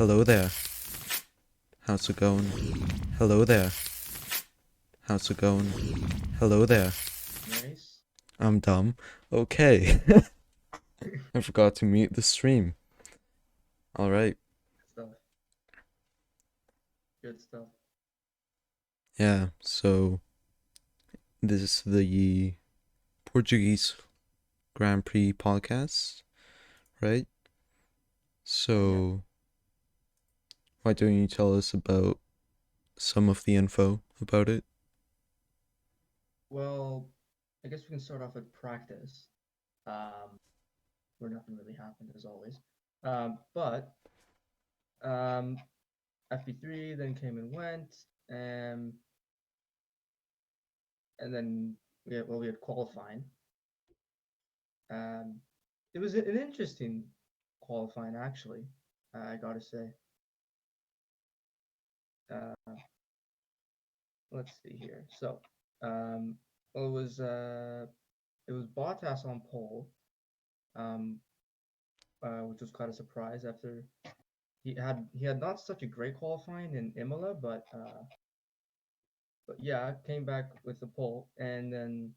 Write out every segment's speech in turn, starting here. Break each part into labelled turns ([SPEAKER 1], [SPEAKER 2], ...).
[SPEAKER 1] Hello there. How's it going? Hello there. How's it going? Hello there.
[SPEAKER 2] Nice.
[SPEAKER 1] I'm dumb. Okay. I forgot to mute the stream. Alright.
[SPEAKER 2] Stuff. Good stuff.
[SPEAKER 1] Yeah, so this is the Portuguese Grand Prix podcast, right?
[SPEAKER 2] Yeah.
[SPEAKER 1] So why don't you tell us about some of the info about it?
[SPEAKER 2] Well, I guess we can start off with practice, um, where nothing really happened as always. But FP3 then came and went, um, and then we had qualifying. Um, it was an interesting qualifying actually. I gotta say. Uh, let's see here. So, um, well, it was Bottas on pole. Um, which was quite a surprise after he had not such a great qualifying in Imola, but yeah, came back with the pole, and then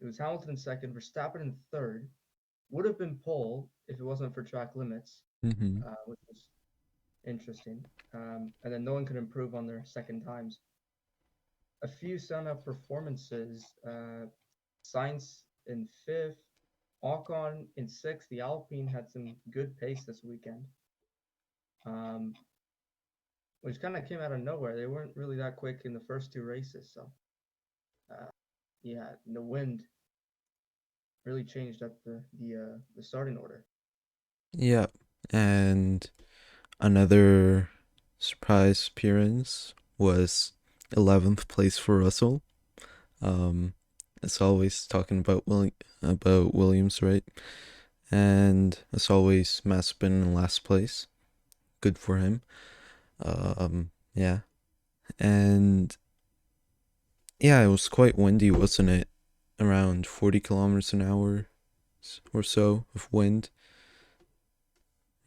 [SPEAKER 2] it was Hamilton second, Verstappen in third. Would have been pole if it wasn't for track limits,
[SPEAKER 1] Mm-hmm.
[SPEAKER 2] which was interesting. And then no one could improve on their second times. A few stand-up performances. Sainz in fifth, Ocon in sixth. The Alpine had some good pace this weekend. Um, which kind of came out of nowhere. They weren't really that quick in the first two races, so uh, yeah, the wind really changed up the starting order.
[SPEAKER 1] Yeah, and another surprise appearance was 11th place for Russell. Um, as always, talking about Williams, right? And as always, Mazepin in last place. Good for him. Yeah, and yeah, it was quite windy, wasn't it? Around 40 kilometers an hour or so of wind,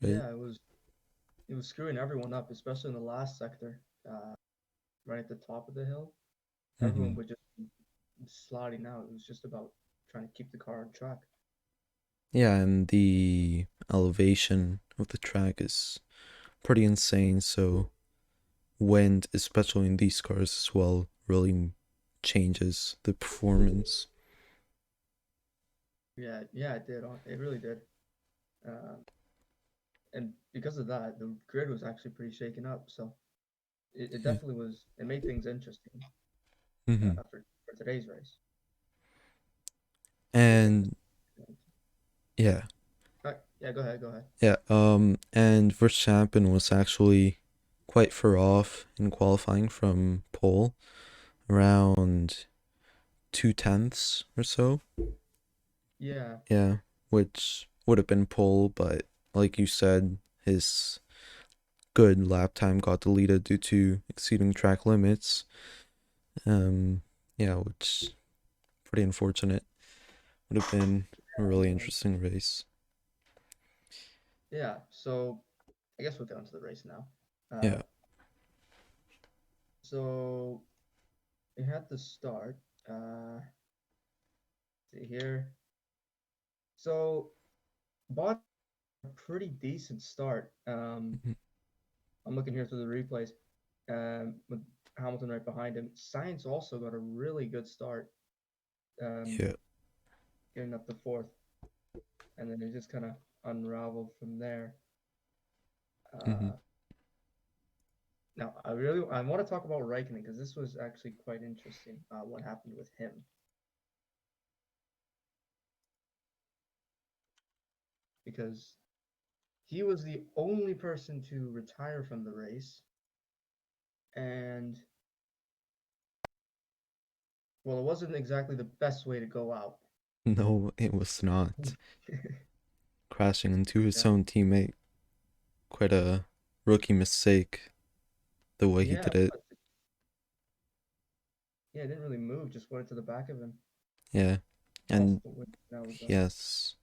[SPEAKER 1] right?
[SPEAKER 2] Yeah, it was screwing everyone up, especially in the last sector, right at the top of the hill.
[SPEAKER 1] Mm-hmm.
[SPEAKER 2] Everyone would just be sliding out. It was just about trying to keep the car on track.
[SPEAKER 1] Yeah, and the elevation of the track is pretty insane, so wind, especially in these cars as well, really changes the performance.
[SPEAKER 2] Yeah, yeah, it did. It really did. Um, and because of that, the grid was actually pretty shaken up. So it
[SPEAKER 1] Yeah.
[SPEAKER 2] definitely was. It made things interesting
[SPEAKER 1] Mm-hmm.
[SPEAKER 2] for today's race. It was
[SPEAKER 1] And
[SPEAKER 2] interesting.
[SPEAKER 1] yeah,
[SPEAKER 2] Yeah, go ahead, go ahead.
[SPEAKER 1] yeah. And Verstappen was actually quite far off in qualifying from pole, around 2/10 or so.
[SPEAKER 2] Yeah,
[SPEAKER 1] Yeah, which would have been pole, but like you said, his good lap time got deleted due to exceeding track limits. Um, yeah, which pretty unfortunate. Would have been a really
[SPEAKER 2] um,
[SPEAKER 1] interesting race.
[SPEAKER 2] yeah. So I guess we'll get onto the race now.
[SPEAKER 1] Yeah.
[SPEAKER 2] So it had to start. See here. So bought a pretty decent start.
[SPEAKER 1] Mhm.
[SPEAKER 2] I'm looking here through the replays. With Hamilton right behind him. Sainz also got a really good start, um,
[SPEAKER 1] Yeah.
[SPEAKER 2] getting up to fourth, and then it just kind of unraveled from there.
[SPEAKER 1] Hmm.
[SPEAKER 2] Uh, Now, I want to talk about Raikkonen because this was actually quite interesting. What happened with him? Because he was the only person to retire from the race, and well, it wasn't exactly the best way to go out.
[SPEAKER 1] No, it was not. Crashing into his
[SPEAKER 2] Yeah,
[SPEAKER 1] own teammate. Quite a rookie mistake, the way he
[SPEAKER 2] yeah,
[SPEAKER 1] did it.
[SPEAKER 2] but yeah, it didn't really move. Just went to the back of him.
[SPEAKER 1] Yeah.
[SPEAKER 2] Lost
[SPEAKER 1] And
[SPEAKER 2] the win. That was
[SPEAKER 1] he has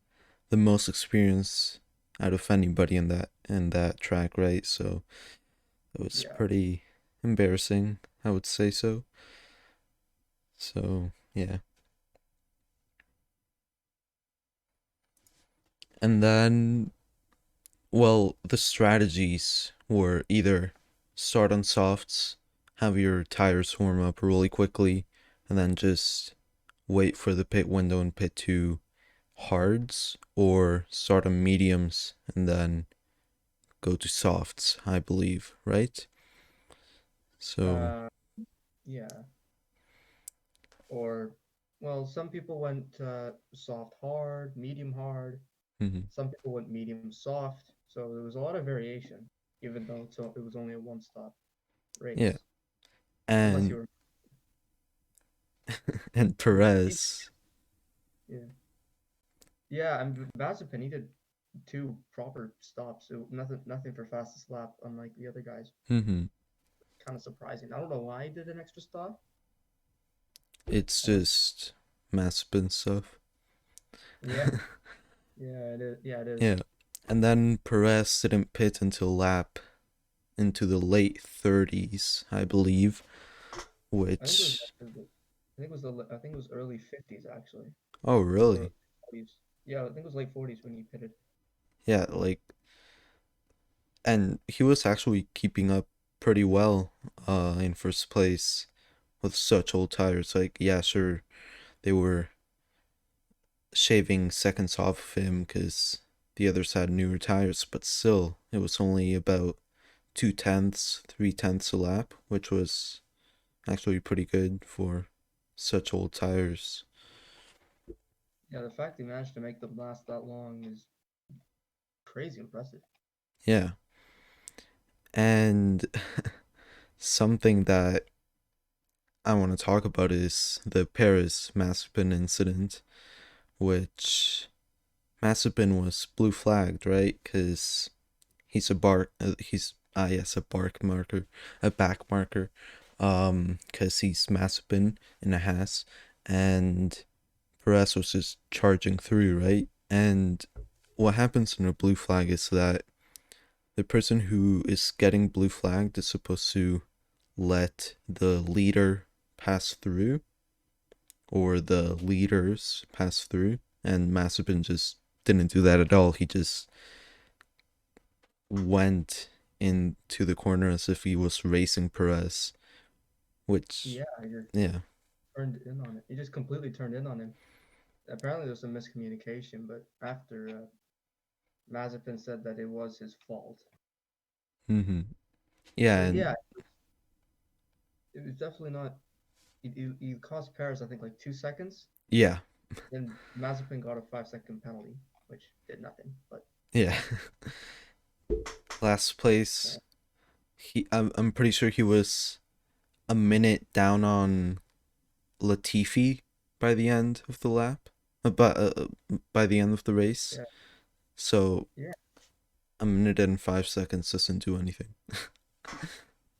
[SPEAKER 1] the most experience out of anybody in that track, right? So it was
[SPEAKER 2] Yeah.
[SPEAKER 1] pretty embarrassing, I would say so. So yeah. And then, well, the strategies were either start on softs, have your tires warm up really quickly, and then just wait for the pit window and pit to hards, or start on mediums and then go to softs, I believe, right? So,
[SPEAKER 2] Uh, yeah. Or, well, some people went soft hard, medium hard.
[SPEAKER 1] mhm.
[SPEAKER 2] Some people went medium soft. So there was a lot of variation, even though it was only a one-stop
[SPEAKER 1] Yeah,
[SPEAKER 2] race. Unless you
[SPEAKER 1] and
[SPEAKER 2] were,
[SPEAKER 1] and
[SPEAKER 2] he,
[SPEAKER 1] Perez,
[SPEAKER 2] yeah, yeah. And Mazepin, he did two proper stops. So nothing for fastest lap, unlike the other guys.
[SPEAKER 1] hmm
[SPEAKER 2] Kind of surprising. I don't know why he did an extra stop.
[SPEAKER 1] it's
[SPEAKER 2] Uh,
[SPEAKER 1] just Mazepin stuff.
[SPEAKER 2] yeah, yeah, it is. Yeah, it is.
[SPEAKER 1] Yeah, and then Perez didn't pit until lap into the late 30s, I believe,
[SPEAKER 2] I think it was.
[SPEAKER 1] which,
[SPEAKER 2] I think it was I think it was early 50s actually,
[SPEAKER 1] oh,
[SPEAKER 2] or
[SPEAKER 1] really?
[SPEAKER 2] 40s. Yeah, I think it was late 40s when he pitted.
[SPEAKER 1] Yeah, like, and he was actually keeping up pretty well in first place with such old tires. Like, yeah, sure, they were shaving seconds off of him because the others had newer tires, but still, it was only about 2/10, 3/10 a lap, which was actually pretty good for such old tires.
[SPEAKER 2] Yeah, the fact he managed to make them last that long is crazy impressive.
[SPEAKER 1] Yeah, and something that I want to talk about is the Paris Mazepin incident, which Mazepin was blue flagged, right? Because he's yes, a bark marker, a back marker, because he's Mazepin in a Haas, and Perez was just charging through, right? And what happens in a blue flag is that the person who is getting blue flagged is supposed to let the leader pass through, or the leaders pass through, and Mazepin just didn't do that at all. He just went into the corner as if he was racing Perez, which,
[SPEAKER 2] Yeah, he just
[SPEAKER 1] yeah.
[SPEAKER 2] turned in on it. He just completely turned in on him. Apparently, there was some miscommunication, but after Mazepin said that it was his fault.
[SPEAKER 1] hmm Yeah,
[SPEAKER 2] But
[SPEAKER 1] and
[SPEAKER 2] yeah, it was definitely not. He cost Paris, I think, like 2 seconds.
[SPEAKER 1] yeah,
[SPEAKER 2] Then Mazepin got a 5-second penalty, which did nothing. But
[SPEAKER 1] yeah. Last place, I'm pretty sure he was a minute down on Latifi by the end of the lap, by the end of the race.
[SPEAKER 2] yeah,
[SPEAKER 1] So
[SPEAKER 2] yeah.
[SPEAKER 1] a minute and 5 seconds doesn't do anything.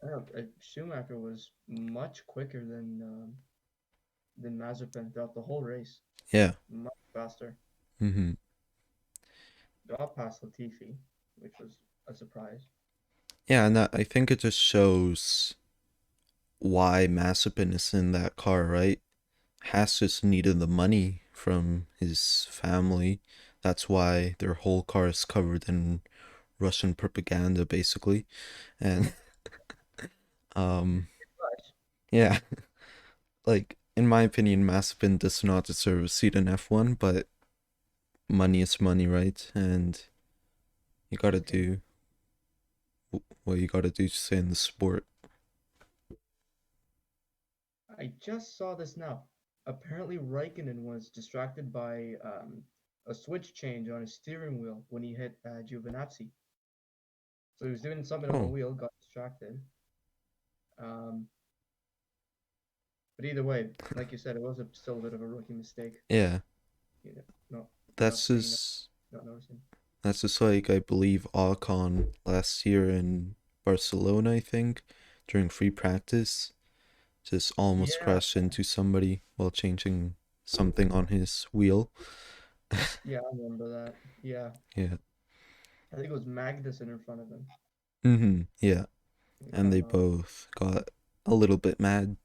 [SPEAKER 2] I don't know. Schumacher was much quicker than Mazepin throughout the whole race.
[SPEAKER 1] Yeah.
[SPEAKER 2] Much faster.
[SPEAKER 1] hmm
[SPEAKER 2] Got past Latifi, which was a surprise.
[SPEAKER 1] Yeah, and I think it just shows why Mazepin is in that car, right? Haas just needed the money from his family. That's why their whole car is covered in Russian propaganda, basically. And um,
[SPEAKER 2] But
[SPEAKER 1] yeah, like in my opinion, Mazepin does not deserve a seat in F1, but money is money, right? And you gotta
[SPEAKER 2] okay,
[SPEAKER 1] do what you gotta do to stay in the sport.
[SPEAKER 2] I just saw this now. Apparently, Raikkonen was distracted by a switch change on his steering wheel when he hit Giovinazzi. So he was doing something on the
[SPEAKER 1] Oh,
[SPEAKER 2] wheel, got distracted. Um, but either way, like you said, it was still a bit of a rookie mistake.
[SPEAKER 1] yeah.
[SPEAKER 2] You know, not
[SPEAKER 1] That's
[SPEAKER 2] being
[SPEAKER 1] just
[SPEAKER 2] not noticing.
[SPEAKER 1] that's just like I believe Ocon last year in Barcelona, I think, during free practice, just almost
[SPEAKER 2] Yeah,
[SPEAKER 1] crashed into somebody while changing something on his wheel.
[SPEAKER 2] yeah, I remember that. Yeah,
[SPEAKER 1] Yeah.
[SPEAKER 2] I think it was Magnussen in front of him.
[SPEAKER 1] Yeah.
[SPEAKER 2] If
[SPEAKER 1] And
[SPEAKER 2] I'm
[SPEAKER 1] they
[SPEAKER 2] not.
[SPEAKER 1] both got a little bit mad.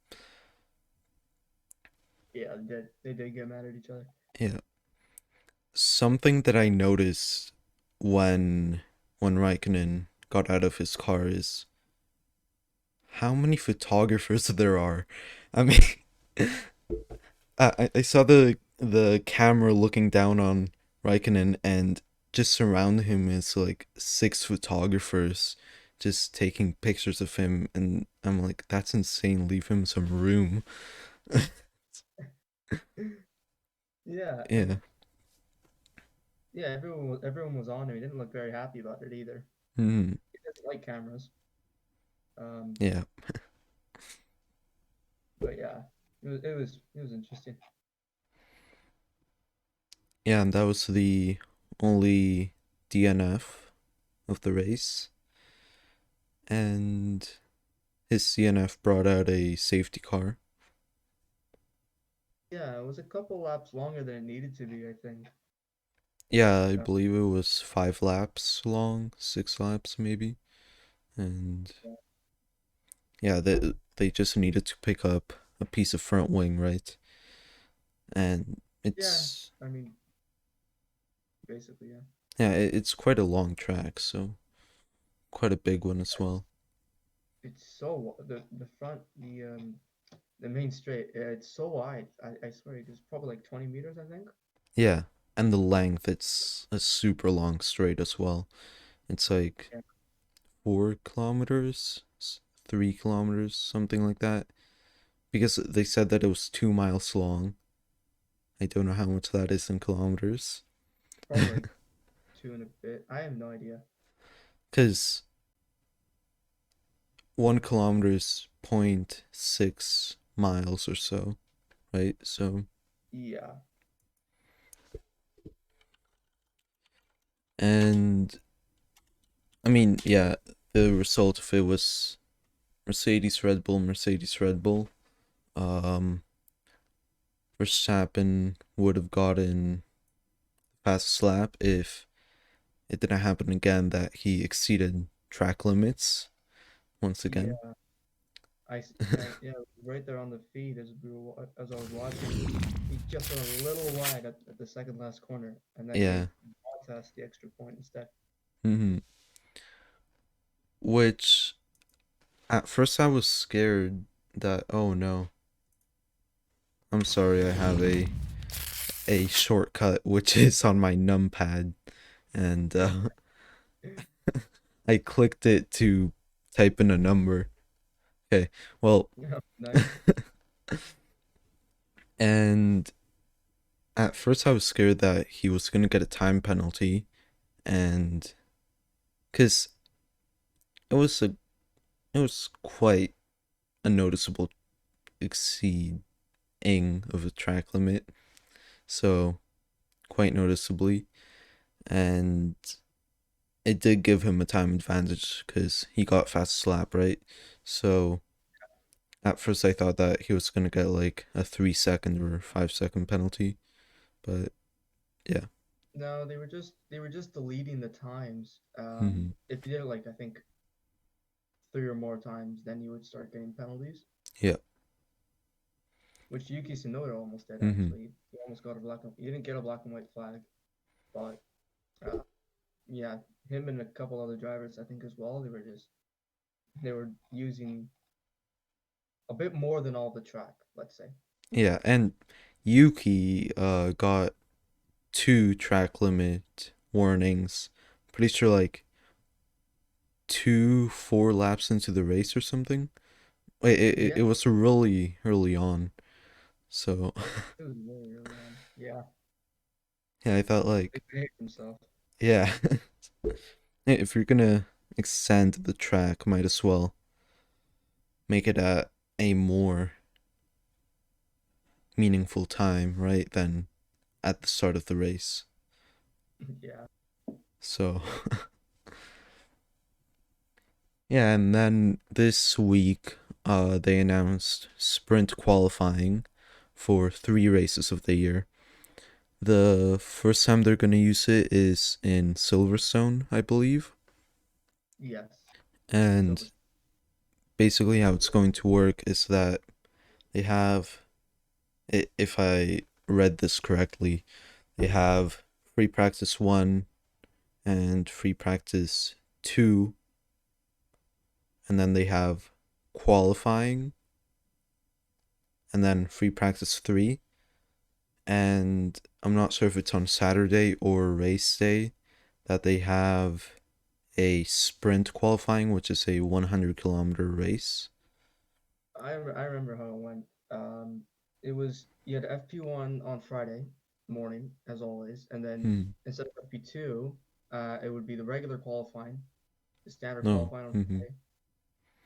[SPEAKER 2] Yeah, they did. They did get mad at each other.
[SPEAKER 1] Yeah. Something that I noticed when Raikkonen got out of his car is how many photographers there are. I mean, I saw the camera looking down on Raikkonen, and just surround him is like six photographers just taking pictures of him, and I'm like, that's insane. Leave him some room.
[SPEAKER 2] Yeah,
[SPEAKER 1] Yeah.
[SPEAKER 2] and yeah, everyone was on him. He didn't look very happy about it either.
[SPEAKER 1] Hmm.
[SPEAKER 2] He doesn't like cameras. Um,
[SPEAKER 1] Yeah.
[SPEAKER 2] but yeah, it was interesting.
[SPEAKER 1] Yeah, and that was the only DNF of the race, and his CNF brought out a safety car.
[SPEAKER 2] Yeah, it was a couple laps longer than it needed to be, I think.
[SPEAKER 1] Yeah, I
[SPEAKER 2] Uh,
[SPEAKER 1] believe it was 5 laps long, 6 laps maybe. And yeah, they just needed to pick up a piece of front wing, right? And
[SPEAKER 2] yeah,
[SPEAKER 1] it's
[SPEAKER 2] I mean, basically, yeah.
[SPEAKER 1] yeah, it's quite a long track, so quite a big one as
[SPEAKER 2] It's
[SPEAKER 1] well.
[SPEAKER 2] it's so the front the main straight. It's so wide. I swear it's probably like 20 meters, I think.
[SPEAKER 1] Yeah, and the length, it's a super long straight as well. It's like
[SPEAKER 2] Yeah,
[SPEAKER 1] 4 kilometers, 3 kilometers, something like that. Because they said that it was 2 miles long. I don't know how much that is in kilometers.
[SPEAKER 2] probably like two and a bit. I have no idea.
[SPEAKER 1] Because 1 kilometer is 0.6 miles or so, right? So,
[SPEAKER 2] Yeah,
[SPEAKER 1] and I mean, yeah, the result of it was Mercedes, Red Bull, Mercedes, Red Bull. Um, Verstappen would have gotten fast lap if it didn't happen again that he exceeded track limits once again.
[SPEAKER 2] yeah. Yeah, right there on the feed as I was watching, he just went a little wide at the second last corner and then gave
[SPEAKER 1] Yeah.
[SPEAKER 2] Bottas the extra point instead.
[SPEAKER 1] Hmm. Which at first I was scared that, oh no, I'm sorry, I have a shortcut which is on my numpad, and I clicked it to type in a number. Okay, well,
[SPEAKER 2] Yeah, nice.
[SPEAKER 1] and at first I was scared that he was gonna get a time penalty, and because it was a it was quite a noticeable exceeding of a track limit, so quite noticeably, and it did give him a time advantage because he got fast slap, right? So at first I thought that he was gonna get like a 3 second or 5 second penalty, but yeah.
[SPEAKER 2] No, they were just deleting the times.
[SPEAKER 1] Hmm.
[SPEAKER 2] If you did it like I think three or more times, then you would start getting penalties,
[SPEAKER 1] Yeah.
[SPEAKER 2] which Yuki Tsunoda almost did
[SPEAKER 1] Hmm.
[SPEAKER 2] actually. He almost got a black and he didn't get a black and white flag, but uh, yeah, him and a couple other drivers I think as well. They were using a bit more than all the track, let's say.
[SPEAKER 1] Yeah, and Yuki got 2 track limit warnings. Pretty sure like 4 laps into the race or something. Wait, it
[SPEAKER 2] Yeah,
[SPEAKER 1] was really early on. So
[SPEAKER 2] it was very early on. Yeah,
[SPEAKER 1] yeah, I thought
[SPEAKER 2] he
[SPEAKER 1] like,
[SPEAKER 2] behaved himself.
[SPEAKER 1] yeah, if you're gonna extend the track, might as well make it at a more meaningful time, right, than at the start of the race.
[SPEAKER 2] Yeah,
[SPEAKER 1] So yeah, and then this week, they announced sprint qualifying for 3 races of the year. The first time they're gonna use it is in Silverstone, I believe.
[SPEAKER 2] Yes, silver.
[SPEAKER 1] And basically, how it's going to work is that they have, if I read this correctly, they have free practice one and free practice two, and then they have qualifying, and then free practice three. And I'm not sure if it's on Saturday or race day that they have a sprint qualifying, which is a 100-kilometer race.
[SPEAKER 2] I remember how it went. It was you had FP1 on Friday morning as always, and then
[SPEAKER 1] Hmm.
[SPEAKER 2] instead of FP2, it would be the regular qualifying, the standard
[SPEAKER 1] No.
[SPEAKER 2] qualifying on
[SPEAKER 1] Hmm.
[SPEAKER 2] Friday,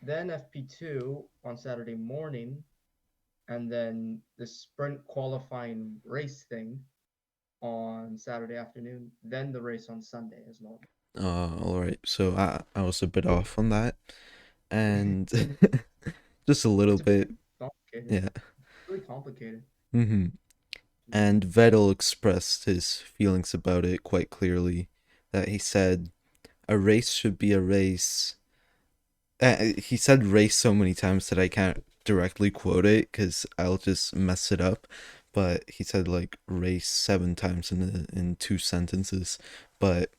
[SPEAKER 2] then FP2 on Saturday morning, and then the sprint qualifying race thing on Saturday afternoon, then the race on Sunday as normal.
[SPEAKER 1] All right. So I was a bit off on that, and just a little
[SPEAKER 2] It's
[SPEAKER 1] bit.
[SPEAKER 2] very complicated.
[SPEAKER 1] Yeah.
[SPEAKER 2] Really complicated.
[SPEAKER 1] Hmm. And Vettel expressed his feelings about it quite clearly. That he said a race should be a race. He said race so many times that I can't directly quote it because I'll just mess it up. But he said like race seven times in two sentences. But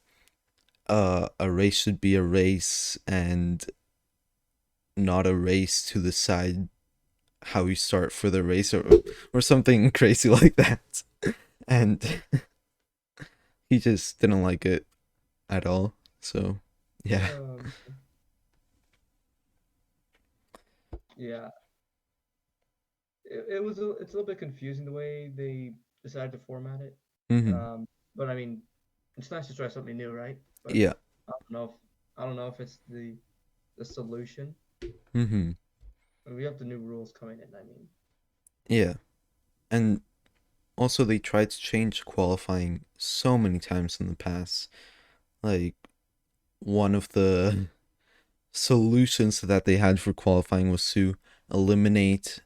[SPEAKER 1] a race should be a race and not a race to decide how you start for the race, or something crazy like that. And he just didn't like it at all. So yeah.
[SPEAKER 2] Um, yeah, it's a little bit confusing the way they decided to format it.
[SPEAKER 1] Hmm.
[SPEAKER 2] Um, but I mean, it's nice to try something new, right? But
[SPEAKER 1] Yeah.
[SPEAKER 2] I don't know if I don't know if it's the solution.
[SPEAKER 1] Hmm.
[SPEAKER 2] We have the new rules coming in. I mean,
[SPEAKER 1] Yeah. And also they tried to change qualifying so many times in the past. Like one of the solutions that they had for qualifying was to eliminate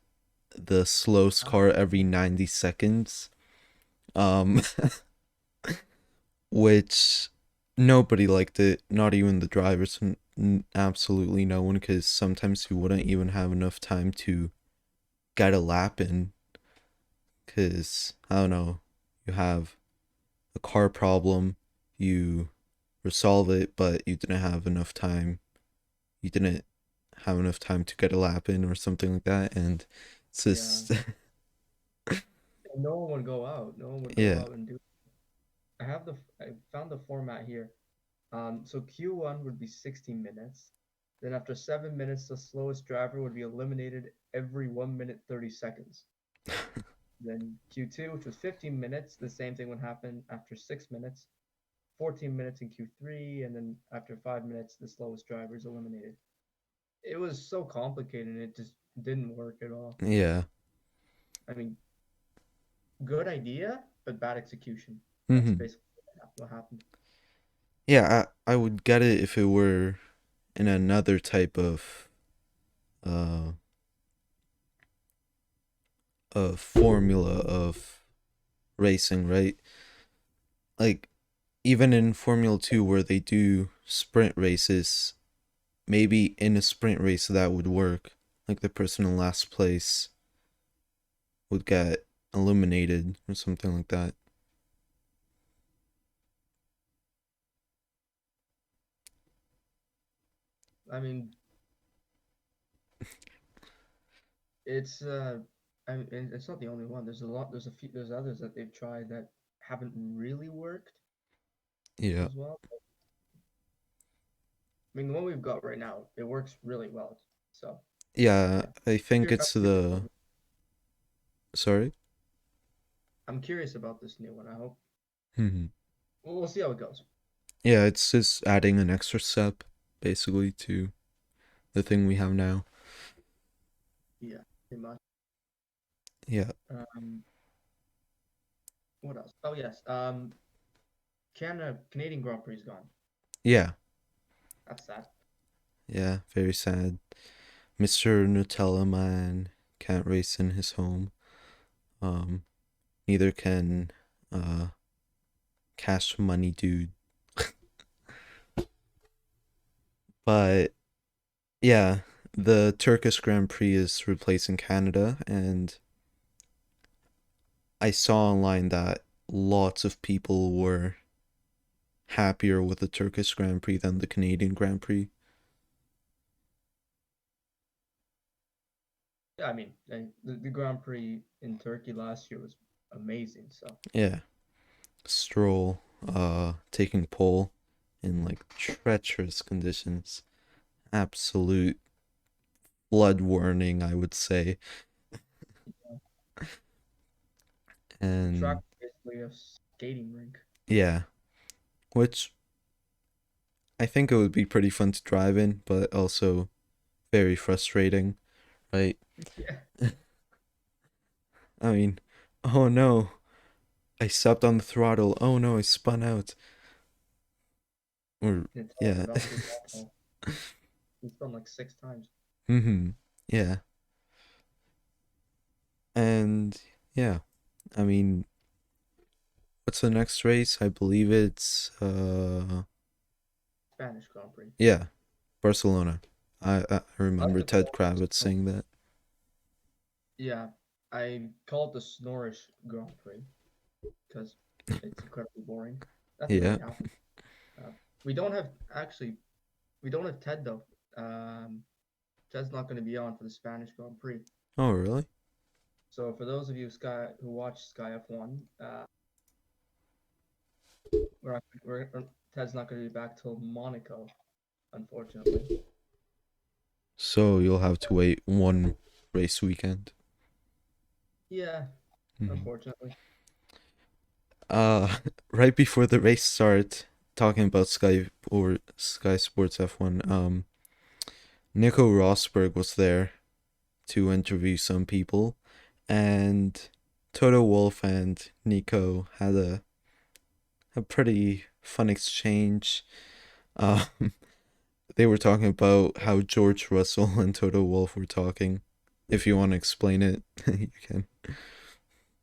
[SPEAKER 1] the slowest
[SPEAKER 2] ah,
[SPEAKER 1] car every 90 seconds. Um which nobody liked it, not even the drivers, absolutely no one, because sometimes you wouldn't even have enough time to get a lap in, because, I don't know, you have a car problem, you resolve it, but you didn't have enough time. You didn't have enough time to get a lap in or something like that, and it's
[SPEAKER 2] yeah.
[SPEAKER 1] just,
[SPEAKER 2] And no one would go out. No one would go
[SPEAKER 1] yeah.
[SPEAKER 2] out and do. I found the format here. So Q1 would be 60 minutes. Then after 7 minutes, the slowest driver would be eliminated every 1 minute 30 seconds. Then Q2, which was 15 minutes, the same thing would happen after 6 minutes. 14 minutes in Q3, and then after 5 minutes, the slowest driver is eliminated. It was so complicated, and it just didn't work at all.
[SPEAKER 1] Yeah.
[SPEAKER 2] I mean, good idea, but bad execution. That's
[SPEAKER 1] Hmm.
[SPEAKER 2] basically what happened.
[SPEAKER 1] Yeah, I would get it if it were in another type uh of formula of racing, right? Like even in Formula 2 where they do sprint races, maybe in a sprint race that would work. Like the person in last place would get eliminated or something like that.
[SPEAKER 2] I mean, it's and it's not the only one. There's a lot. There's a few. There's others that they've tried that haven't really worked
[SPEAKER 1] Yeah.
[SPEAKER 2] as well. I mean, the one we've got right now, it works really well. So
[SPEAKER 1] Yeah,
[SPEAKER 2] yeah,
[SPEAKER 1] I think
[SPEAKER 2] I'm
[SPEAKER 1] it's
[SPEAKER 2] curious about
[SPEAKER 1] the
[SPEAKER 2] this.
[SPEAKER 1] sorry.
[SPEAKER 2] I'm curious about this new one. I hope
[SPEAKER 1] Hmm.
[SPEAKER 2] we'll see how it goes.
[SPEAKER 1] Yeah, it's just adding an extra step basically to the thing we have now.
[SPEAKER 2] Yeah, pretty much.
[SPEAKER 1] Yeah.
[SPEAKER 2] Um, what else? Oh yes. Canadian Grand Prix is gone.
[SPEAKER 1] Yeah.
[SPEAKER 2] That's sad.
[SPEAKER 1] Yeah, very sad. Mr. Nutella Man can't race in his home. Um Neither can uh cash money dude. But yeah, the Turkish Grand Prix is replacing Canada, and I saw online that lots of people were happier with the Turkish Grand Prix than the Canadian Grand Prix.
[SPEAKER 2] Yeah, I mean, the Grand Prix in Turkey last year was amazing. So
[SPEAKER 1] Yeah, Stroll taking pole in like treacherous conditions. Absolute blood warning, I would say.
[SPEAKER 2] the track
[SPEAKER 1] And
[SPEAKER 2] is basically a skating rink.
[SPEAKER 1] yeah, which I think it would be pretty fun to drive in, but also very frustrating, right?
[SPEAKER 2] Yeah,
[SPEAKER 1] I mean, oh no, I stepped on the throttle. Oh no, I spun out. Or yeah.
[SPEAKER 2] that was his awful. He's done like 6 times.
[SPEAKER 1] Mhm. Yeah. And yeah, I mean, what's the next race? I believe it's
[SPEAKER 2] Spanish Grand Prix.
[SPEAKER 1] yeah, Barcelona. I
[SPEAKER 2] I like
[SPEAKER 1] remember
[SPEAKER 2] to
[SPEAKER 1] Ted
[SPEAKER 2] call it
[SPEAKER 1] Kravitz saying that.
[SPEAKER 2] yeah, I call it the Snorish Grand Prix because it's incredibly boring. Nothing
[SPEAKER 1] Yeah.
[SPEAKER 2] really happens. Uh, we don't have actually we don't have Ted though. Ted's not going to be on for the Spanish Grand Prix.
[SPEAKER 1] Oh, really?
[SPEAKER 2] So for those of you Sky who watch Sky F1, Ted's not going to be back till Monaco, unfortunately.
[SPEAKER 1] So you'll have to wait one race weekend.
[SPEAKER 2] Yeah,
[SPEAKER 1] Mhm.
[SPEAKER 2] unfortunately.
[SPEAKER 1] Right before the race start, talking about Sky Sports F1, Nico Rosberg was there to interview some people, and Toto Wolff and Nico had a pretty fun exchange. Um, they were talking about how George Russell and Toto Wolff were talking. If you want to explain it, you can.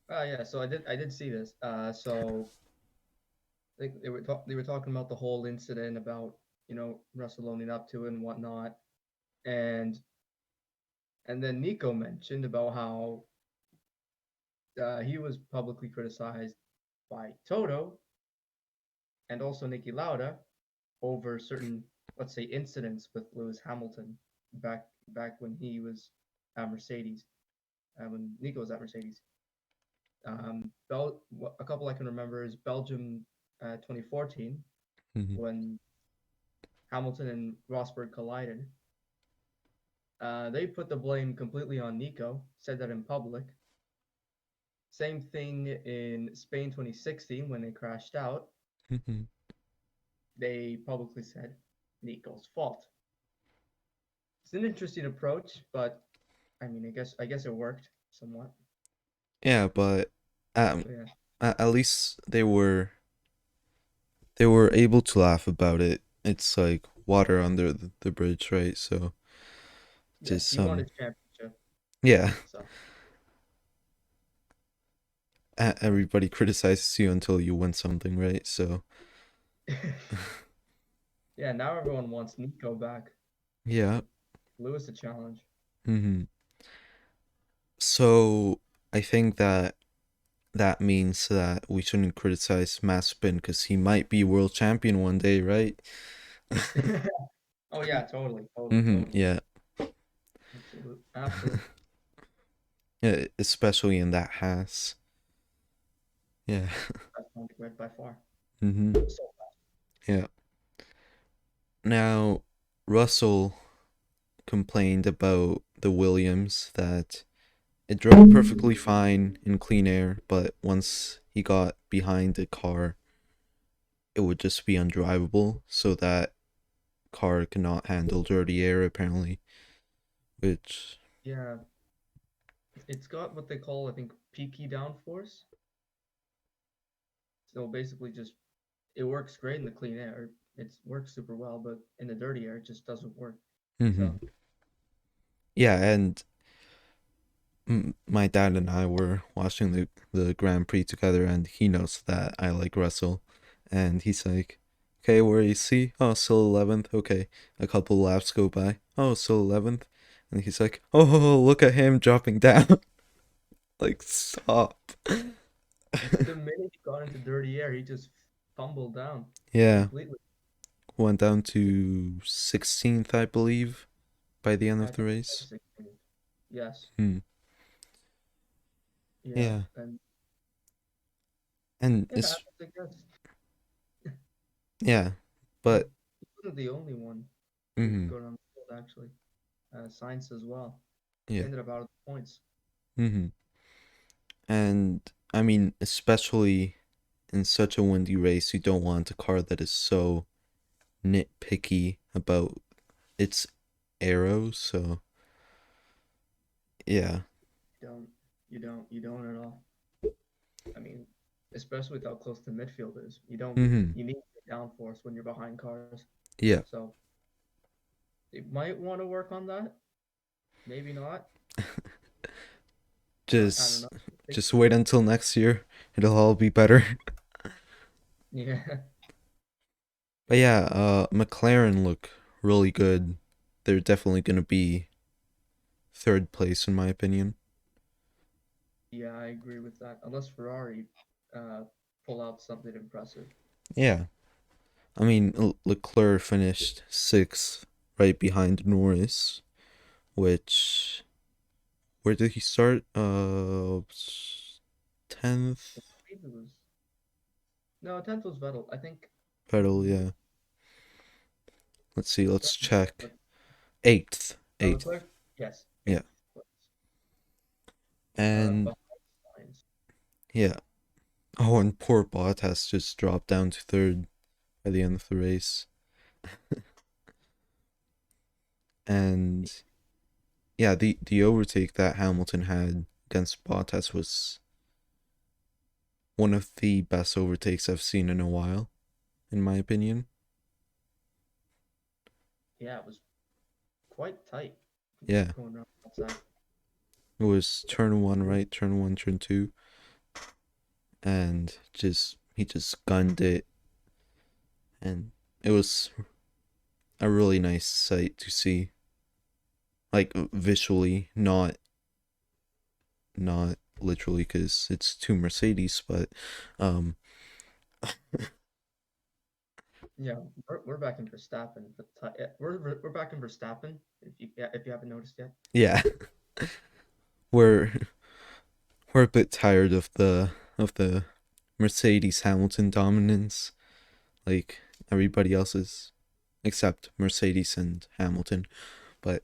[SPEAKER 2] Yeah, so I did see this. So they were talking about the whole incident about Russell owning up to it and whatnot, and and then Nico mentioned about how he was publicly criticized by Toto and also Niki Lauda over certain, let's say, incidents with Lewis Hamilton back when he was at Mercedes, when Nico was at Mercedes. A couple I can remember is Belgium 2014
[SPEAKER 1] Mhm.
[SPEAKER 2] when Hamilton and Rosberg collided. They put the blame completely on Nico, said that in public. Same thing in Spain 2016 when they crashed out.
[SPEAKER 1] Mhm.
[SPEAKER 2] They publicly said Nico's fault. It's an interesting approach, but I mean, I guess it worked somewhat.
[SPEAKER 1] Yeah, but um,
[SPEAKER 2] So yeah,
[SPEAKER 1] at least they were able to laugh about it. It's like water under the bridge, right? So
[SPEAKER 2] yeah,
[SPEAKER 1] just
[SPEAKER 2] he won his championship.
[SPEAKER 1] yeah,
[SPEAKER 2] So
[SPEAKER 1] everybody criticizes you until you win something, right? So
[SPEAKER 2] yeah, now everyone wants Nico back.
[SPEAKER 1] yeah.
[SPEAKER 2] Lewis a challenge.
[SPEAKER 1] Hmm. So I think that means that we shouldn't criticize Mazepin because he might be world champion one day, right?
[SPEAKER 2] Oh yeah, totally, totally,
[SPEAKER 1] Hmm.
[SPEAKER 2] totally.
[SPEAKER 1] Yeah.
[SPEAKER 2] Absolutely, absolutely.
[SPEAKER 1] Yeah, especially in that Haas. Yeah.
[SPEAKER 2] That's not great by far.
[SPEAKER 1] Hmm.
[SPEAKER 2] So
[SPEAKER 1] Yeah. Now, Russell complained about the Williams that it drove perfectly fine in clean air, but once he got behind the car, it would just be undrivable. So that car cannot handle dirty air, apparently. Which,
[SPEAKER 2] yeah, it's got what they call, I think, peaky downforce. So basically, just it works great in the clean air. It works super well, but in the dirty air, it just doesn't work.
[SPEAKER 1] hmm
[SPEAKER 2] So
[SPEAKER 1] yeah, and My dad and I were watching the Grand Prix together, and he knows that I like Russell, and he's like, "Okay, where is he? Oh, still 11th. Okay." A couple laps go by. Oh, still 11th, and he's like, "Oh, look at him dropping down." Like, stop.
[SPEAKER 2] The minute he got into dirty air, he just fumbled down
[SPEAKER 1] Yeah,
[SPEAKER 2] completely.
[SPEAKER 1] went down to 16th, I believe, by the end
[SPEAKER 2] I
[SPEAKER 1] of the
[SPEAKER 2] think
[SPEAKER 1] race.
[SPEAKER 2] 16. Yes.
[SPEAKER 1] Hmm.
[SPEAKER 2] Yeah.
[SPEAKER 1] Yeah,
[SPEAKER 2] And
[SPEAKER 1] and
[SPEAKER 2] it
[SPEAKER 1] it's
[SPEAKER 2] happens, I guess.
[SPEAKER 1] yeah,
[SPEAKER 2] He
[SPEAKER 1] but
[SPEAKER 2] wasn't the only one to
[SPEAKER 1] mm-hmm,
[SPEAKER 2] go down the field, actually. Science as well. He
[SPEAKER 1] yeah,
[SPEAKER 2] ended up out of the points.
[SPEAKER 1] mm-hmm, and I mean, especially in such a windy race, you don't want a car that is so nitpicky about its arrows. So yeah,
[SPEAKER 2] You don't. You don't at all. I mean, especially with how close the midfield is. You don't.
[SPEAKER 1] mm-hmm,
[SPEAKER 2] You need downforce when you're behind cars.
[SPEAKER 1] yeah,
[SPEAKER 2] So you might want to work on that. Maybe not. I don't
[SPEAKER 1] just
[SPEAKER 2] know.
[SPEAKER 1] just wait until next year. It'll all be better.
[SPEAKER 2] Yeah.
[SPEAKER 1] But yeah, McLaren look really good. They're definitely gonna be third place in my opinion.
[SPEAKER 2] Yeah, I agree with that. Unless Ferrari uh, pull out something impressive.
[SPEAKER 1] Yeah, I mean Leclerc finished sixth, right behind Norris, which where did he start? 10th.
[SPEAKER 2] I believe it was no 10th was Vettel. I think
[SPEAKER 1] Pedal,
[SPEAKER 2] Le-
[SPEAKER 1] yeah. Let's see. Let's
[SPEAKER 2] Le-
[SPEAKER 1] check. Eighth. Eighth.
[SPEAKER 2] Leclerc, yes,
[SPEAKER 1] Yeah.
[SPEAKER 2] eighth place.
[SPEAKER 1] And
[SPEAKER 2] Behind Sainz.
[SPEAKER 1] yeah. Oh, and poor Bottas just dropped down to third by the end of the race. And yeah, the overtake that Hamilton had against Bottas was one of the best overtakes I've seen in a while, in my opinion.
[SPEAKER 2] Yeah, it was quite tight
[SPEAKER 1] Yeah.
[SPEAKER 2] going around outside.
[SPEAKER 1] It was turn one right, turn one, turn two, and just he just gunned it, and it was a really nice sight to see, like visually, not literally, because it's two Mercedes, but um,
[SPEAKER 2] Yeah, we're back in Verstappen. But yeah, we're back in Verstappen. If you haven't noticed yet.
[SPEAKER 1] yeah, we're we're a bit tired of the Mercedes Hamilton dominance, like everybody else's, except Mercedes and Hamilton. But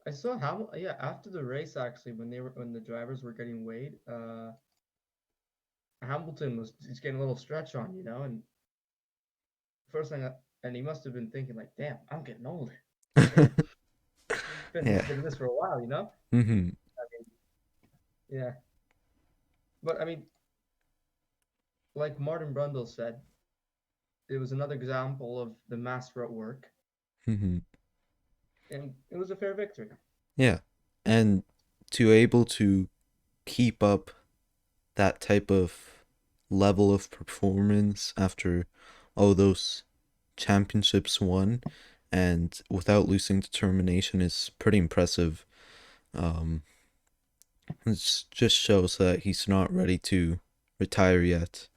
[SPEAKER 2] I saw how yeah after the race actually when the drivers were getting weighed, Hamilton was just getting a little stretch on, and first thing and he must have been thinking like, damn, I'm getting old. Damn, been
[SPEAKER 1] yeah,
[SPEAKER 2] been this for a while.
[SPEAKER 1] mm-hmm,
[SPEAKER 2] I mean, yeah, but I mean, like Martin Brundle said, it was another example of the master at work,
[SPEAKER 1] mm-hmm,
[SPEAKER 2] and it was a fair victory.
[SPEAKER 1] yeah, and to able to keep up that type of level of performance after all those championships won and without losing determination is pretty impressive. Um, it just shows that he's not ready to retire yet,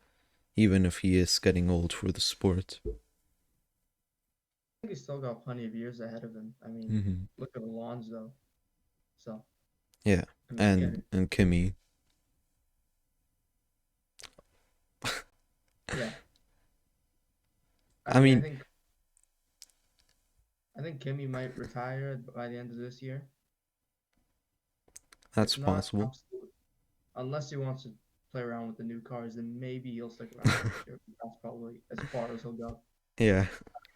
[SPEAKER 1] even if he is getting old for the sport.
[SPEAKER 2] I think he's still got plenty of years ahead of him. I mean,
[SPEAKER 1] Hmm.
[SPEAKER 2] look at Alonso. So
[SPEAKER 1] Yeah,
[SPEAKER 2] I mean,
[SPEAKER 1] and Kimmy.
[SPEAKER 2] yeah. I
[SPEAKER 1] I
[SPEAKER 2] mean,
[SPEAKER 1] mean,
[SPEAKER 2] I think Kimmy might retire by the end of this year.
[SPEAKER 1] that's
[SPEAKER 2] If not,
[SPEAKER 1] possible.
[SPEAKER 2] absolutely. Unless he wants to play around with the new cars, then maybe he'll stick around next year. That's probably as far as he'll go.
[SPEAKER 1] Yeah.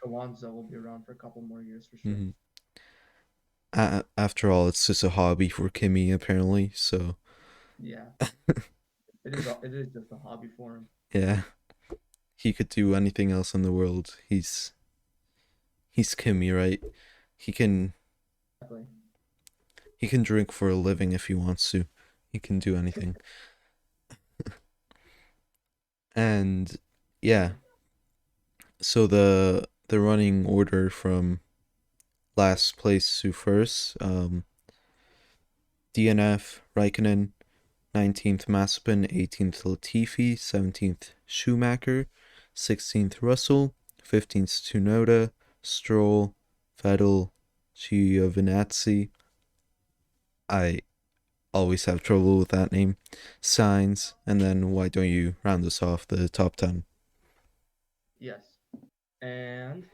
[SPEAKER 2] Alonso will be around for a couple more years for sure.
[SPEAKER 1] Hmm. After all, it's just a hobby for Kimmy apparently. So
[SPEAKER 2] Yeah, it is just a hobby for him.
[SPEAKER 1] yeah, he could do anything else in the world. He's Kimmy, right? He can
[SPEAKER 2] Exactly.
[SPEAKER 1] He can drink for a living if he wants to. He can do anything. And yeah, so the running order from last place to first, DNF, Raikkonen, 19th Mazepin, 18th Latifi, 17th Schumacher, 16th Russell, 15th Tsunoda, Stroll, Vettel, Giovinazzi. I always have trouble with that name. Sainz, and then why don't you round us off the top 10?
[SPEAKER 2] Yes. And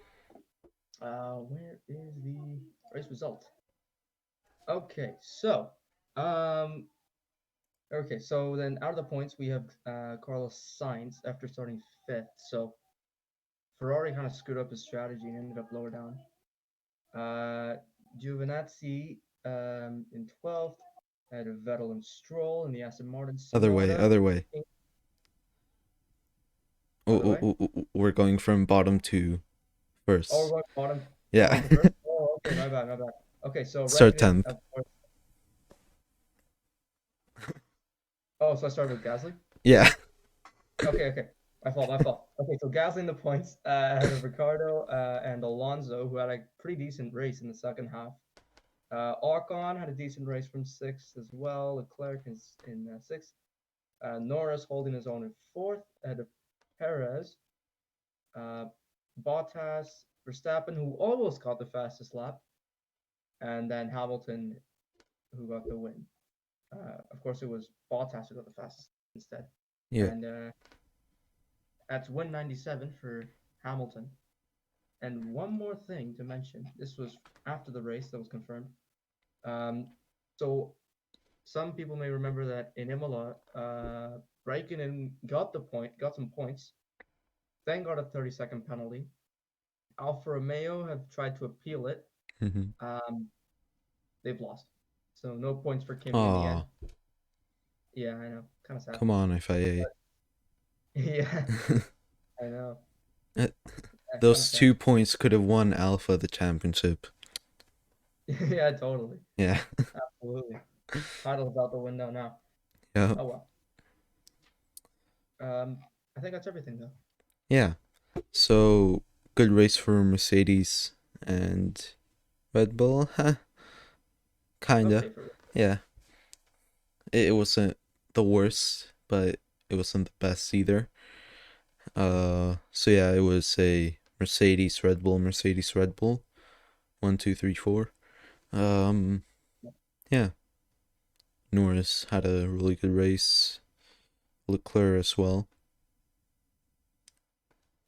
[SPEAKER 2] where is the race result? Okay, so um, so then out of the points we have Carlos Sainz after starting fifth. So Ferrari kind of screwed up his strategy and ended up lower down. Giovinazzi in 12th, had Vettel and Stroll in the Aston Martin.
[SPEAKER 1] Other way,
[SPEAKER 2] Sonoda,
[SPEAKER 1] other way.
[SPEAKER 2] other way.
[SPEAKER 1] We're going from bottom to
[SPEAKER 2] Oh, we're
[SPEAKER 1] first.
[SPEAKER 2] going bottom,
[SPEAKER 1] Yeah.
[SPEAKER 2] bottom to first. Oh, okay, my bad, my bad. Okay, so
[SPEAKER 1] Start
[SPEAKER 2] Raikkonen,
[SPEAKER 1] 10th.
[SPEAKER 2] of course. Oh, so I started with Gasly.
[SPEAKER 1] Yeah.
[SPEAKER 2] Okay. My fault, my fault. Okay, so Gasly in the points ahead of Ricardo and Alonso, who had a pretty decent race in the second half. Ocon had a decent race from sixth as well. Leclerc is in sixth. Norris holding his own in fourth ahead of Perez. Bottas, Verstappen, who almost got the fastest lap, and then Hamilton, who got the win. Of course, it was Bottas who got the fastest instead.
[SPEAKER 1] Yeah.
[SPEAKER 2] And that's 197 for Hamilton. And one more thing to mention. This was after the race that was confirmed. So some people may remember that in Imola, Raikkonen got some points, then got a 30-second penalty. Alfa Romeo have tried to appeal it. They've lost. So no points for Kimi in the end.
[SPEAKER 1] Aw,
[SPEAKER 2] Yeah, I know. Kind of sad.
[SPEAKER 1] come on, FIA.
[SPEAKER 2] Yeah, I know.
[SPEAKER 1] Uh,
[SPEAKER 2] Yeah,
[SPEAKER 1] Those 2 points could have won Alpha the championship.
[SPEAKER 2] Yeah, totally.
[SPEAKER 1] Yeah.
[SPEAKER 2] Absolutely. Title's out the window now.
[SPEAKER 1] Yeah.
[SPEAKER 2] Oh well. I think that's everything though.
[SPEAKER 1] Yeah. So good race for Mercedes and Red Bull. Huh? Kinda.
[SPEAKER 2] Okay, for
[SPEAKER 1] Yeah. It wasn't the worst, but it wasn't the best either. So yeah, it was a Mercedes Red Bull, Mercedes Red Bull. 1, 2, 3, 4. Yeah. Norris had a really good race. Leclerc as well.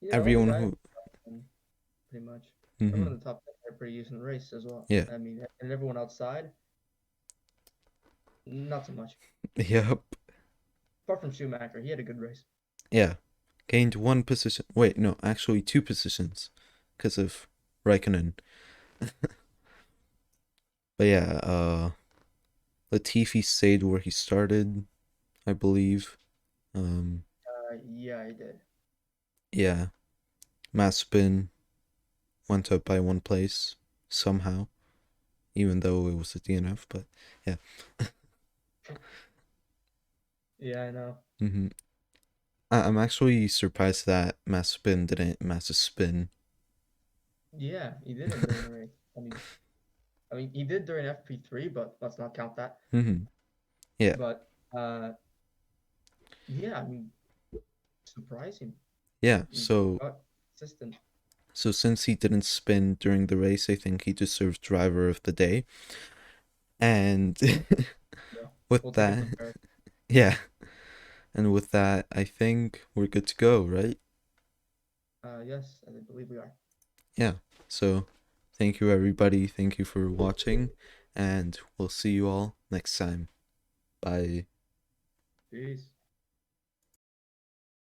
[SPEAKER 2] yeah, all the
[SPEAKER 1] Everyone
[SPEAKER 2] guys
[SPEAKER 1] who.
[SPEAKER 2] pretty much.
[SPEAKER 1] Mm-hmm.
[SPEAKER 2] Everyone in the top 10 had a pretty decent race as well.
[SPEAKER 1] Yeah.
[SPEAKER 2] I mean, and everyone outside, not so much.
[SPEAKER 1] Yep.
[SPEAKER 2] Apart from Schumacher, he had a good race.
[SPEAKER 1] Yeah. Gained 1 position. Wait, no, actually 2 positions because of Raikkonen. But yeah, Latifi stayed where he started, I believe.
[SPEAKER 2] Yeah, he did.
[SPEAKER 1] Yeah. Mazepin went up by 1 place somehow, even though it was a DNF, but yeah.
[SPEAKER 2] Yeah, I know.
[SPEAKER 1] Mm-hmm. I'm actually surprised that Mazepin didn't Mazespin.
[SPEAKER 2] Yeah, he didn't during the race. I mean, he did during FP3, but let's not count that.
[SPEAKER 1] Mm-hmm. Yeah.
[SPEAKER 2] But yeah, I mean, surprising.
[SPEAKER 1] Yeah.
[SPEAKER 2] He got consistent.
[SPEAKER 1] So since he didn't spin during the race, I think he deserves driver of the day. And
[SPEAKER 2] Yeah,
[SPEAKER 1] with
[SPEAKER 2] we'll take it
[SPEAKER 1] that,
[SPEAKER 2] from Paris.
[SPEAKER 1] yeah. And with that, I think we're good to go, right?
[SPEAKER 2] Yes, I believe we are.
[SPEAKER 1] Yeah. So thank you, everybody. Thank you for watching. And we'll see you all next time. Bye.
[SPEAKER 2] Peace.